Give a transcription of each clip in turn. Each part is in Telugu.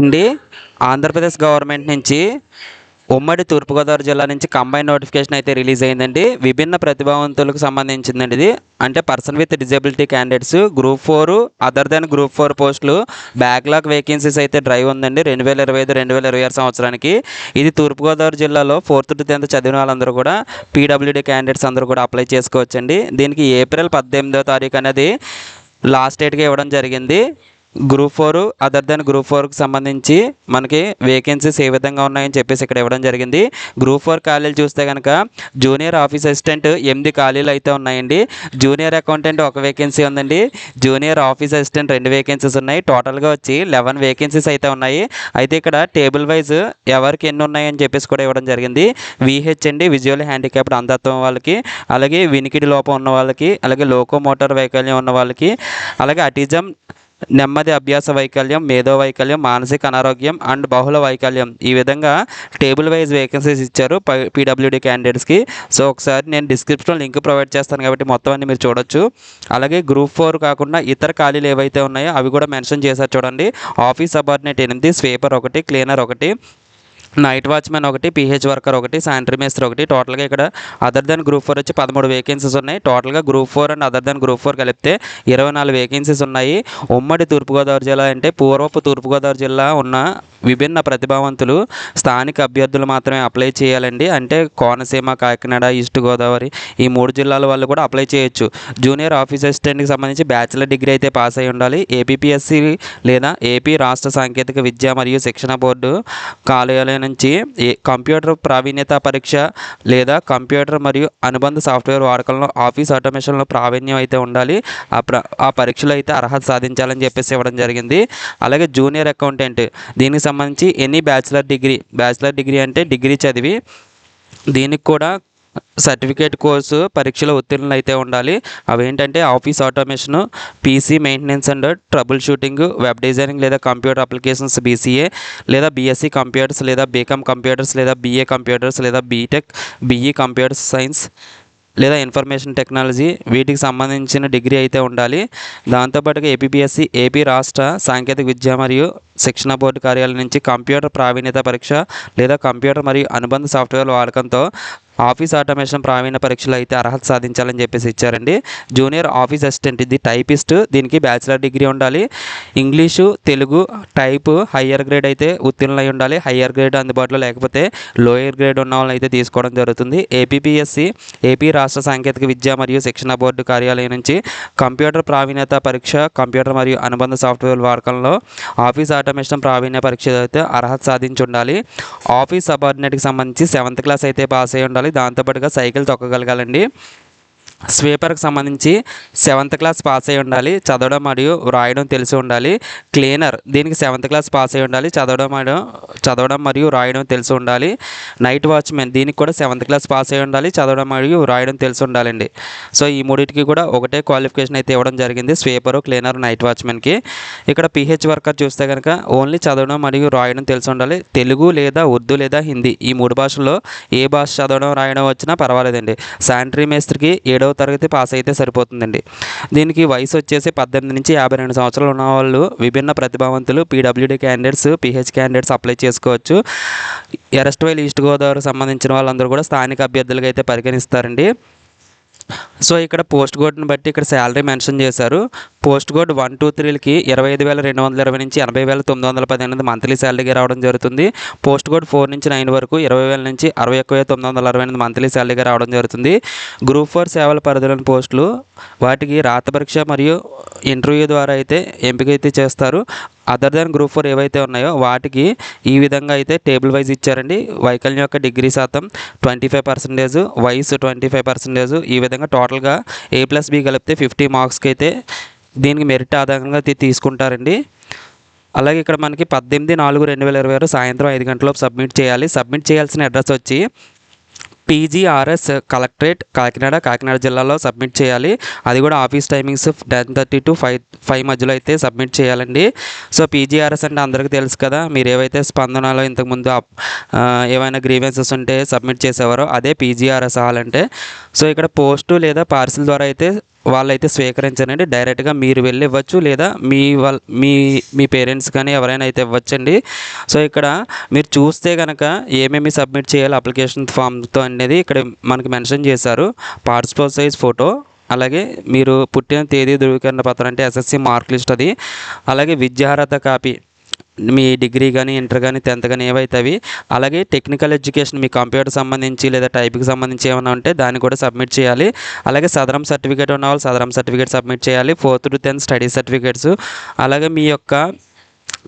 అండి ఆంధ్రప్రదేశ్ గవర్నమెంట్ నుంచి ఉమ్మడి తూర్పుగోదావరి జిల్లా నుంచి కంబైన్ నోటిఫికేషన్ అయితే రిలీజ్ అయిందండి. విభిన్న ప్రతిభావంతులకు సంబంధించిందండి ఇది. అంటే person with disability candidates group 4 other than group 4 పోస్టులు బ్యాక్లాగ్ వేకెన్సీస్ అయితే డ్రైవ్ ఉందండి 2025-2026 సంవత్సరానికి. ఇది తూర్పుగోదావరి జిల్లాలో 4th to 10th చదివిన వాళ్ళందరూ కూడా పీడబ్ల్యూడీ క్యాండిడేట్స్ అందరూ కూడా అప్లై చేసుకోవచ్చండి. దీనికి ఏప్రిల్ 18వ తారీఖు అనేది లాస్ట్ డేట్గా ఇవ్వడం జరిగింది. గ్రూప్ 4 అదర్ దెన్ గ్రూప్ 4కి సంబంధించి మనకి వేకెన్సీస్ ఏ విధంగా ఉన్నాయని చెప్పేసి ఇక్కడ ఇవ్వడం జరిగింది. గ్రూప్ 4 ఖాళీలు చూస్తే కనుక జూనియర్ ఆఫీస్ అసిస్టెంట్ 8 ఖాళీలు అయితే ఉన్నాయండి. జూనియర్ అకౌంటెంట్ 1 వేకెన్సీ ఉందండి. జూనియర్ ఆఫీస్ అసిస్టెంట్ 2 వేకెన్సీస్ ఉన్నాయి. టోటల్గా వచ్చి 11 వేకెన్సీస్ అయితే ఉన్నాయి. అయితే ఇక్కడ టేబుల్ వైజ్ ఎవరికి ఎన్ని ఉన్నాయని చెప్పేసి కూడా ఇవ్వడం జరిగింది. విహెచ్ అండి, విజువల్ హ్యాండిక్యాప్డ్ అంధత్వం వాళ్ళకి, అలాగే వినికిడి లోపం ఉన్న వాళ్ళకి, అలాగే లోకోమోటార్ వైకల్యం ఉన్న వాళ్ళకి, అలాగే అటిజం, నెమ్మది అభ్యాస వైకల్యం, మేధో వైకల్యం, మానసిక అనారోగ్యం అండ్ బహుళ వైకల్యం, ఈ విధంగా టేబుల్ వైజ్ వేకెన్సీస్ ఇచ్చారు పీడబ్ల్యూడీ క్యాండిడేట్స్కి. సో ఒకసారి నేను డిస్క్రిప్షన్లో లింక్ ప్రొవైడ్ చేస్తాను కాబట్టి మొత్తం అన్ని మీరు చూడొచ్చు. అలాగే గ్రూప్ 4 కాకుండా ఇతర ఖాళీలు ఏవైతే ఉన్నాయో అవి కూడా మెన్షన్ చేశారు చూడండి. Office subordinate 8, sweeper 1, cleaner 1, night watchmen 1, PH worker 1, sanitary మేస్త్రి 1. టోటల్గా ఇక్కడ అదర్ దెన్ గ్రూప్ 4 వచ్చి 13 వేకెన్సీస్ ఉన్నాయి. టోటల్గా group 4 and other than group 4 కలిపితే 24 వేకెన్సీస్ ఉన్నాయి. ఉమ్మడి తూర్పుగోదావరి జిల్లా అంటే పూర్వపు తూర్పుగోదావరి జిల్లా ఉన్న విభిన్న ప్రతిభావంతులు స్థానిక అభ్యర్థులు మాత్రమే అప్లై చేయాలండి. అంటే కోనసీమ, కాకినాడ, ఈస్ట్ గోదావరి ఈ 3 జిల్లాల వాళ్ళు కూడా అప్లై చేయొచ్చు. జూనియర్ ఆఫీస్ అసిస్టెంట్కి సంబంధించి బ్యాచిలర్ డిగ్రీ అయితే పాస్ అయి ఉండాలి. ఏపీపీఎస్సీ లేదా ఏపీ రాష్ట్ర సాంకేతిక విద్య మరియు శిక్షణ బోర్డు కార్యాలయం నుంచి కంప్యూటర్ ప్రావీణ్యత పరీక్ష లేదా కంప్యూటర్ మరియు అనుబంధ సాఫ్ట్వేర్ వాడకంలో ఆఫీస్ ఆటోమేషన్లో ప్రావీణ్యం అయితే ఉండాలి. ఆ పరీక్షలో అయితే అర్హత సాధించాలని చెప్పేసి ఇవ్వడం జరిగింది. అలాగే జూనియర్ అకౌంటెంట్ దీనికి సంబంధించి ఎనీ బ్యాచిలర్ డిగ్రీ అంటే డిగ్రీ చదివి దీనికి కూడా సర్టిఫికేట్ కోర్సు పరీక్షలో ఉత్తీర్ణులు అయితే ఉండాలి. అవేంటంటే office automation, PC maintenance and trouble shooting, web designing లేదా కంప్యూటర్ అప్లికేషన్స్ బీసీఏ లేదా బీఎస్సీ కంప్యూటర్స్ లేదా బీకామ్ కంప్యూటర్స్ లేదా బీఏ కంప్యూటర్స్ లేదా బీటెక్, బీఈ కంప్యూటర్ సైన్స్ లేదా ఇన్ఫర్మేషన్ టెక్నాలజీ వీటికి సంబంధించిన డిగ్రీ అయితే ఉండాలి. దాంతోపాటుగా ఏపీపీఎస్సీ ఏపీ రాష్ట్ర సాంకేతిక విద్య మరియు శిక్షణ బోర్డు కార్యాలయం నుంచి కంప్యూటర్ ప్రావీణ్యత పరీక్ష లేదా కంప్యూటర్ మరియు అనుబంధ సాఫ్ట్వేర్ వాడకంతో ఆఫీస్ ఆటోమేషన్ ప్రావీణ్య పరీక్షలు అయితే అర్హత సాధించాలని చెప్పేసి ఇచ్చారండి. జూనియర్ ఆఫీస్ అసిస్టెంట్ ఇది టైపిస్ట్, దీనికి బ్యాచిలర్ డిగ్రీ ఉండాలి. English, Telugu type higher grade అయితే ఉత్తీర్ణులు అయి ఉండాలి. హయ్యర్ గ్రేడ్ అందుబాటులో లేకపోతే లోయర్ గ్రేడ్ ఉన్న వాళ్ళని అయితే తీసుకోవడం జరుగుతుంది. ఏపీపీఎస్సీ ఏపీ రాష్ట్ర సాంకేతిక విద్య మరియు శిక్షణ బోర్డు కార్యాలయం నుంచి కంప్యూటర్ ప్రావీణ్యత పరీక్ష, కంప్యూటర్ మరియు అనుబంధ సాఫ్ట్వేర్ వాడకంలో ఆఫీస్ ఆటోమేషన్ ప్రావీణ్య పరీక్ష అయితే అర్హత సాధించి ఉండాలి. ఆఫీస్ సబార్డినేట్కి సంబంధించి 7th క్లాస్ అయితే పాస్ అయి ఉండాలి. దాంతోపాటుగా సైకిల్ తొక్కగలగాలండి. స్వీపర్కి సంబంధించి 7th క్లాస్ పాస్ అయి ఉండాలి. చదవడం మరియు రాయడం తెలిసి ఉండాలి. క్లీనర్ దీనికి 7th క్లాస్ పాస్ అయి ఉండాలి. చదవడం మరియు రాయడం తెలిసి ఉండాలి. నైట్ వాచ్మెన్ దీనికి కూడా 7th క్లాస్ పాస్ అయి ఉండాలి. చదవడం మరియు రాయడం తెలిసి ఉండాలండి. సో ఈ మూడింటికి కూడా ఒకటే క్వాలిఫికేషన్ అయితే ఇవ్వడం జరిగింది, స్వీపరు, క్లీనర్, నైట్ వాచ్మెన్కి. ఇక్కడ పీహెచ్ వర్కర్ చూస్తే కనుక ఓన్లీ చదవడం మరియు రాయడం తెలిసి ఉండాలి. తెలుగు లేదా ఉర్దూ లేదా హిందీ ఈ 3 భాషల్లో ఏ భాష చదవడం రాయడం వచ్చినా పర్వాలేదండి. శానిటరీ మేస్త్రికి 7వ తరగతి పాస్ అయితే సరిపోతుందండి. దీనికి వయసు వచ్చేసి 18 నుంచి 52 సంవత్సరాలు ఉన్న వాళ్ళు విభిన్న ప్రతిభావంతులు PWD candidates, PH candidates apply చేసుకోవచ్చు. ఎరస్ట్వైల్ ఈస్ట్ గోదావరికి సంబంధించిన వాళ్ళందరూ కూడా స్థానిక అభ్యర్థులుగా అయితే పరిగణిస్తారండి. సో ఇక్కడ పోస్ట్ కోడ్ని బట్టి ఇక్కడ శాలరీ మెన్షన్ చేశారు. పోస్ట్ కోడ్ 1, 2, 3కి 25,220 నుంచి 80,918 మంత్లీ శాలరీగా రావడం జరుగుతుంది. పోస్ట్ కోడ్ 4 నుంచి 9 వరకు 20,000 నుంచి 61,968 మంత్లీ శాలరీగా రావడం జరుగుతుంది. గ్రూప్ 4 సేవల పరిధిలోని పోస్టులు వాటికి రాత పరీక్ష మరియు ఇంటర్వ్యూ ద్వారా అయితే ఎంపిక అయితే చేస్తారు. అదర్ దాన్ గ్రూప్ 4 ఏవైతే ఉన్నాయో వాటికి ఈ విధంగా అయితే టేబుల్ వైజ్ ఇచ్చారండి. వైకల్యం యొక్క డిగ్రీ శాతం 25%, వయసు 25%, ఈ విధంగా టోటల్గా A+B కలిపితే 50 మార్క్స్కి అయితే దీనికి మెరిట్ ఆధారంగా తీసుకుంటారండి. అలాగే ఇక్కడ మనకి 18/4/2026 సాయంత్రం 5 గంటలలోపు సబ్మిట్ చేయాలి. సబ్మిట్ చేయాల్సిన అడ్రస్ వచ్చి పీజీఆర్ఎస్ కలెక్టరేట్ కాకినాడ జిల్లాలో సబ్మిట్ చేయాలి. అది కూడా ఆఫీస్ టైమింగ్స్ 10:30 to 5 మధ్యలో అయితే సబ్మిట్ చేయాలండి. సో పీజీఆర్ఎస్ అంటే అందరికీ తెలుసు కదా, మీరు ఏవైతే స్పందనలో ఇంతకుముందు ఏమైనా గ్రీవెన్సెస్ ఉంటే సబ్మిట్ చేసేవారో అదే పీజీఆర్ఎస్ హాల్ అంటే. సో ఇక్కడ పోస్టు లేదా పార్సిల్ ద్వారా అయితే వాళ్ళైతే స్వీకరించరండి. డైరెక్ట్గా మీరు వెళ్ళి ఇవ్వచ్చు, లేదా మీ పేరెంట్స్ కానీ ఎవరైనా అయితే ఇవ్వచ్చండి. సో ఇక్కడ మీరు చూస్తే కనుక ఏమేమి సబ్మిట్ చేయాలి అప్లికేషన్ ఫామ్తో అనేది ఇక్కడ మనకి మెన్షన్ చేశారు. పాస్పోర్ట్ సైజ్ ఫోటో, అలాగే మీరు పుట్టిన తేదీ ధృవీకరణ పత్రం అంటే ఎస్ఎస్సి మార్క్ లిస్ట్ అది, అలాగే విద్యార్హత కాపీ మీ డిగ్రీ కానీ ఇంటర్ కానీ 10th కానీ ఏవైతే అవి, అలాగే టెక్నికల్ ఎడ్యుకేషన్ మీ కంప్యూటర్ సంబంధించి లేదా టైప్కి సంబంధించి ఏమైనా ఉంటే దాన్ని కూడా సబ్మిట్ చేయాలి. అలాగే సదరం సర్టిఫికేట్ ఉన్న వాళ్ళు సదరం సర్టిఫికేట్ సబ్మిట్ చేయాలి. 4th to 10th study certificates, అలాగే మీ యొక్క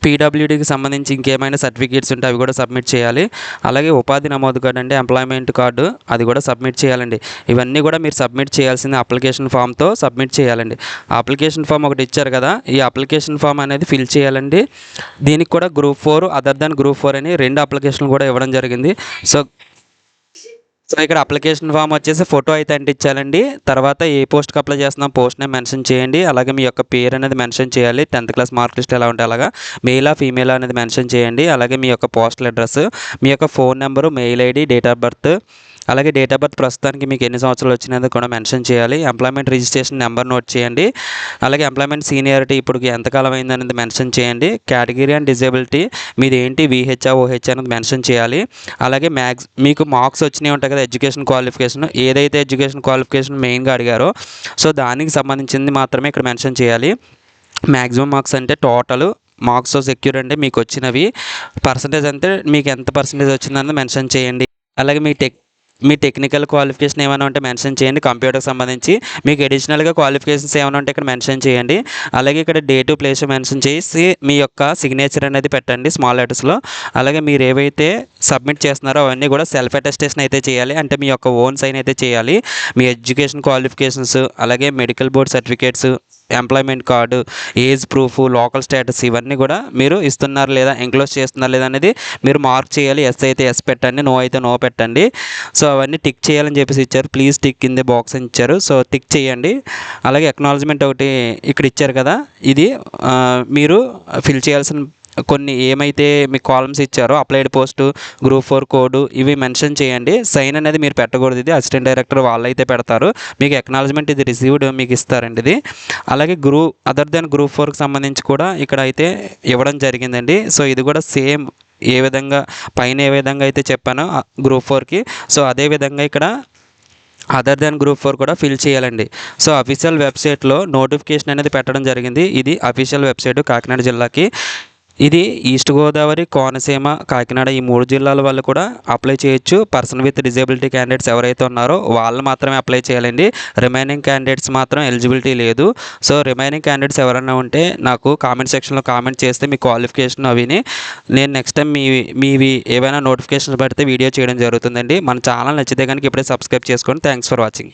పీడబ్ల్యూడీకి సంబంధించి ఇంకేమైనా సర్టిఫికేట్స్ ఉంటే అవి కూడా సబ్మిట్ చేయాలి. అలాగే ఉపాధి నమోదు కార్డు అంటే ఎంప్లాయ్మెంట్ కార్డు అది కూడా సబ్మిట్ చేయాలండి. ఇవన్నీ కూడా మీరు సబ్మిట్ చేయాల్సిన అప్లికేషన్ ఫామ్తో సబ్మిట్ చేయాలండి. అప్లికేషన్ ఫామ్ ఒకటి ఇచ్చారు కదా, ఈ అప్లికేషన్ ఫామ్ అనేది ఫిల్ చేయాలండి. దీనికి కూడా గ్రూప్ 4 అదర్ దాన్ గ్రూప్ 4 అని 2 అప్లికేషన్లు కూడా ఇవ్వడం జరిగింది. సో ఇక్కడ అప్లికేషన్ ఫామ్ వచ్చేసి ఫోటో అయితే అంటించాలండి. తర్వాత ఏ పోస్ట్కి అప్లై చేస్తున్నాం పోస్ట్ నేమ్ మెన్షన్ చేయండి. అలాగే మీ యొక్క పేరు అనేది మెన్షన్ చేయాలి. 10th క్లాస్ మార్క్ లిస్ట్ ఎలా ఉంటే అలాగా, మెయిలా ఫీమేలా అనేది మెన్షన్ చేయండి. అలాగే మీ యొక్క పోస్టల్ అడ్రస్, మీ యొక్క phone number, mail ID, date of birth, అలాగే డేట్ ఆఫ్ బర్త్ ప్రస్తుతానికి మీకు ఎన్ని సంవత్సరాలు వచ్చినది కూడా మెన్షన్ చేయాలి. ఎంప్లాయ్మెంట్ రిజిస్ట్రేషన్ నెంబర్ నోట్ చేయండి. అలాగే ఎంప్లాయ్మెంట్ సీనియారిటీ ఇప్పుడు ఎంతకాలం అయింది అనేది మెన్షన్ చేయండి. కేటగిరీ అండ్ డిజేబిలిటీ మీది ఏంటి, విహెచ్ఆ ఓహెచ్ అనేది మెన్షన్ చేయాలి. అలాగే మీకు మార్క్స్ వచ్చినాయి ఉంటాయి కదా, ఎడ్యుకేషన్ క్వాలిఫికేషన్ ఏదైతే ఎడ్యుకేషన్ క్వాలిఫికేషన్ మెయిన్గా అడిగారో సో దానికి సంబంధించింది మాత్రమే ఇక్కడ మెన్షన్ చేయాలి. మ్యాక్సిమం మార్క్స్ అంటే టోటల్ మార్క్స్ సెక్యూర్ అంటే మీకు వచ్చినవి, పర్సంటేజ్ అంటే మీకు ఎంత పర్సంటేజ్ వచ్చిందని మెన్షన్ చేయండి. అలాగే మీ టెక్నికల్ క్వాలిఫికేషన్ ఏమైనా ఉంటే మెన్షన్ చేయండి. కంప్యూటర్కి సంబంధించి మీకు అడిషనల్గా క్వాలిఫికేషన్స్ ఏమైనా ఉంటే ఇక్కడ మెన్షన్ చేయండి. అలాగే ఇక్కడ డేటు ప్లేస్ మెన్షన్ చేసి మీ యొక్క సిగ్నేచర్ అనేది పెట్టండి స్మాల్ లెటర్స్లో. అలాగే మీరు ఏవైతే సబ్మిట్ చేస్తున్నారో అవన్నీ కూడా సెల్ఫ్ అటెస్టేషన్ అయితే చేయాలి. అంటే మీ యొక్క ఓన్ సైన్ అయితే చేయాలి. మీ ఎడ్యుకేషన్ క్వాలిఫికేషన్స్, అలాగే medical board certificates, employment card, age proof, local status ఇవన్నీ కూడా మీరు ఇస్తున్నారు లేదా ఎంక్లోజ్ చేస్తున్నారు లేదా అనేది మీరు మార్క్ చేయాలి. ఎస్ అయితే ఎస్ పెట్టండి, నో అయితే నో పెట్టండి. సో అవన్నీ టిక్ చేయాలని చెప్పేసి ఇచ్చారు. Please tick in the box అని ఇచ్చారు. సో టిక్ చేయండి. అలాగే అక్నాలజ్మెంట్ ఒకటి ఇక్కడ ఇచ్చారు కదా, ఇది మీరు ఫిల్ చేయాల్సిన కొన్ని ఏమైతే మీకు కాలమ్స్ ఇచ్చారో అప్లైడ్ పోస్టు, గ్రూప్ 4 కోడ్ ఇవి మెన్షన్ చేయండి. సైన్ అనేది మీరు పెట్టకూడదు, ఇది అసిస్టెంట్ డైరెక్టర్ వాళ్ళు అయితే పెడతారు. మీకు అక్నాలజ్మెంట్ ఇది రిసీవ్డ్ మీకు ఇస్తారండి ఇది. అలాగే అదర్ దెన్ గ్రూప్ 4కి సంబంధించి కూడా ఇక్కడ అయితే ఇవ్వడం జరిగిందండి. సో ఇది కూడా సేమ్ ఏ విధంగా పైన ఏ విధంగా అయితే చెప్పానో గ్రూప్ 4కి సో అదే విధంగా ఇక్కడ అదర్ దాన్ గ్రూప్ 4 కూడా ఫిల్ చేయాలండి. సో అఫీషియల్ వెబ్సైట్లో నోటిఫికేషన్ అనేది పెట్టడం జరిగింది. ఇది అఫీషియల్ వెబ్సైట్ కాకినాడ జిల్లాకి. ఇది ఈస్ట్ గోదావరి, కోనసీమ, కాకినాడ ఈ 3 జిల్లాల వాళ్ళు కూడా అప్లై చేయొచ్చు. పర్సన్ విత్ డిజేబిలిటీ క్యాండిడేట్స్ ఎవరైతే ఉన్నారో వాళ్ళు మాత్రమే అప్లై చేయాలండి. రిమైనింగ్ క్యాండిడేట్స్ మాత్రం ఎలిజిబిలిటీ లేదు. సో రిమైనింగ్ క్యాండిడేట్స్ ఎవరైనా ఉంటే నాకు కామెంట్ సెక్షన్లో కామెంట్ చేస్తే మీ క్వాలిఫికేషన్ అవిని నేను నెక్స్ట్ టైం మీవి ఏవైనా నోటిఫికేషన్స్ పడితే వీడియో చేయడం జరుగుతుందండి. మన ఛానల్ నచ్చితే కనుక ఇప్పుడే సబ్స్క్రైబ్ చేసుకోండి. Thanks for watching.